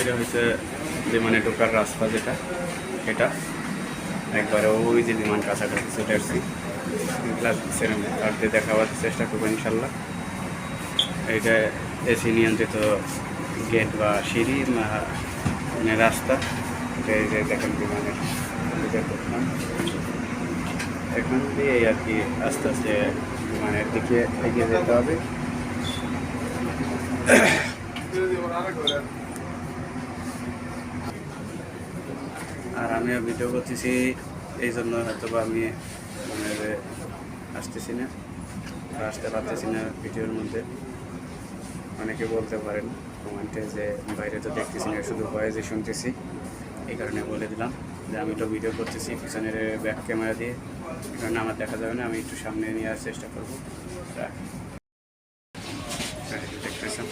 এটা হচ্ছে বিমানে ঢোকার রাস্তা, যেটা এটা একবারে ওই যে বিমান কাছাকাছি চলে আসছি। কার্ড দিয়ে দেখাবার চেষ্টা করবো ইনশাল্লাহ। এটা এসি নিয়ন্ত্রিত গেট বা সিঁড়ি মানে রাস্তা। এটা এই যে দেখেন বিমানের এখান দিয়ে আর কি আস্তে আস্তে বিমানের দিকে এগিয়ে যেতে হবে। আর আমিও ভিডিও করতেছি, এই জন্য হয়তো বা আমি মানে আসতেছি না, আসতে পারতেছি না ভিডিওর মধ্যে। অনেকে বলতে পারেন কমেন্টে যে বাইরে তো দেখতেছি না, শুধু ভয়েসে শুনতেছি। এই কারণে বলে দিলাম যে আমি তো ভিডিও করতেছি পিছনের ব্যাক ক্যামেরা দিয়ে, এই কারণে আমার দেখা যাবে না। আমি একটু সামনে নিয়ে আসার চেষ্টা করবো। দেখতেছেন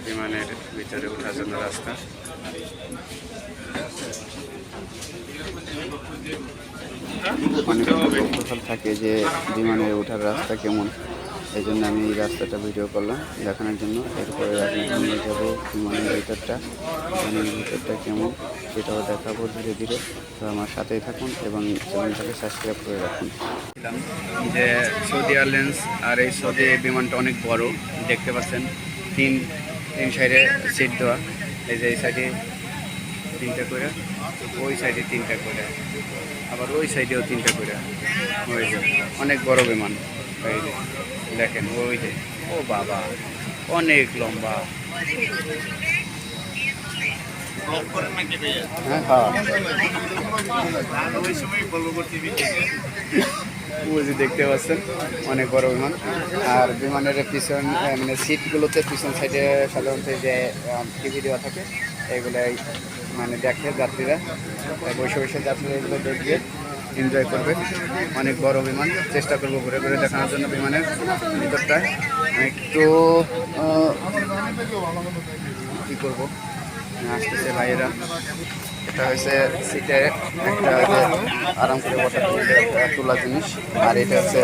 বিমানের ভিতরে ওঠার জন্য রাস্তা। অনেক কৌতূহল থাকে যে বিমানের ওঠার রাস্তা কেমন, এই জন্য আমি এই রাস্তাটা ভিডিও করলাম দেখানোর জন্য। এরপরে আমি নিয়ে যাবো বিমানের ভিতরটা, বিমানের ভিতরটা কেমন সেটাও দেখাবো ধীরে ধীরে। তো আমার সাথেই থাকুন এবং চ্যানেলটাকে সাবস্ক্রাইব করে রাখুন। যে সৌদি এয়ারলাইন্স, আর এই সৌদি বিমানটা অনেক বড়, দেখতে পাচ্ছেন। তিন সাইডে সিট দেওয়া, এই যে এই সাইডে 3টা করে, ওই সাইডে 3টা করে, আবার ওই সাইডেও 3টা করে। ওই যে অনেক বড় বিমান, ওই যে দেখেন, ওই যে ও বাবা অনেক লম্বা। হ্যাঁ হ্যাঁ, ওই যে দেখতে পাচ্ছেন অনেক বড় বিমান। আর বিমানের পিছন মানে সিটগুলোতে পিছন সাইডে সাধারণত যে টিভি দেওয়া থাকে, এগুলাই মানে দেখে যাত্রীরা, বসে বসে যাত্রীরা এগুলো দেখবে, এনজয় করবে। অনেক বড় বিমান, চেষ্টা করবো ঘুরে ঘুরে দেখানোর জন্য বিমানের ভিতরটা। একটু কী করবো, আসতেছে ভাইয়েরা। এটা হচ্ছে সিটে একটা আরাম করে বসার তোলা জিনিস, আর এটা হচ্ছে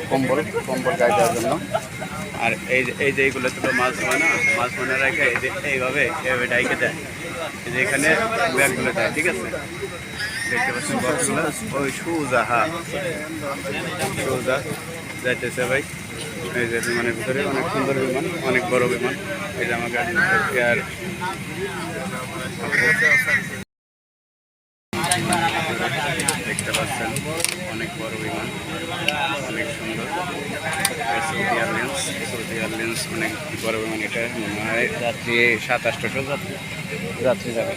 কম্বল গায়ে দেওয়ার জন্য। আর এই যে এইগুলো তো মাছ হয় না, মাছ মনে রাখে এইভাবে ডাইকে দেয়, এই যে এখানে ব্যাগগুলো দেয়, ঠিক আছে। দেখতে পাচ্ছেন বক্সগুলো, ওই সুজা, হ্যাঁ সুজা যাইতেছে ভাই। এই যে বিমানের ভিতরে অনেক সুন্দর বিমান, অনেক বড় বিমান। এই যে আমাকে আর দেখতে পাচ্ছেন অনেক বড় বিমান, অনেক সুন্দর। সৌদি এয়ারলাইন্স অনেক বড় বিমান। এটা মনে হয় রাত্রি 700-800 যাত্রী যাবে।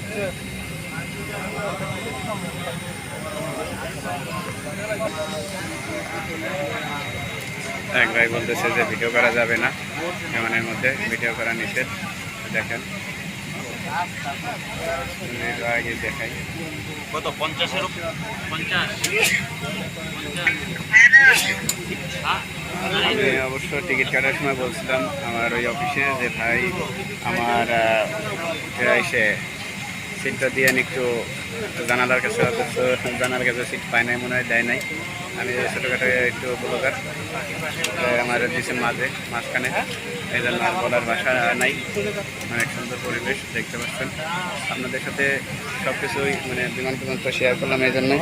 এক ভাই বলতেছে যে ভিডিও করা যাবে না, বিমানের মধ্যে ভিডিও করা নিষেধ। দেখেন আগে দেখাই, কত 50-এর 50। আমি অবশ্য টিকিট কাটার সময় বলছিলাম আমার ওই অফিসে যে ভাই আমার এসে সিটটা দিয়ে একটু জানালার কাছে, জানালার কাছে সিট পায় নাই, মনে হয় দেয় নাই। আমি ছোটোখাটো একটু ব্লগার, আমার দিচ্ছে মাঝখানে, এই জন্য আর বলার ভাষা নাই। অনেক সুন্দর পরিবেশ দেখতে পাচ্ছেন। আপনাদের সাথে সব কিছুই মানে বিমান তো শেয়ার করলাম এই জন্য।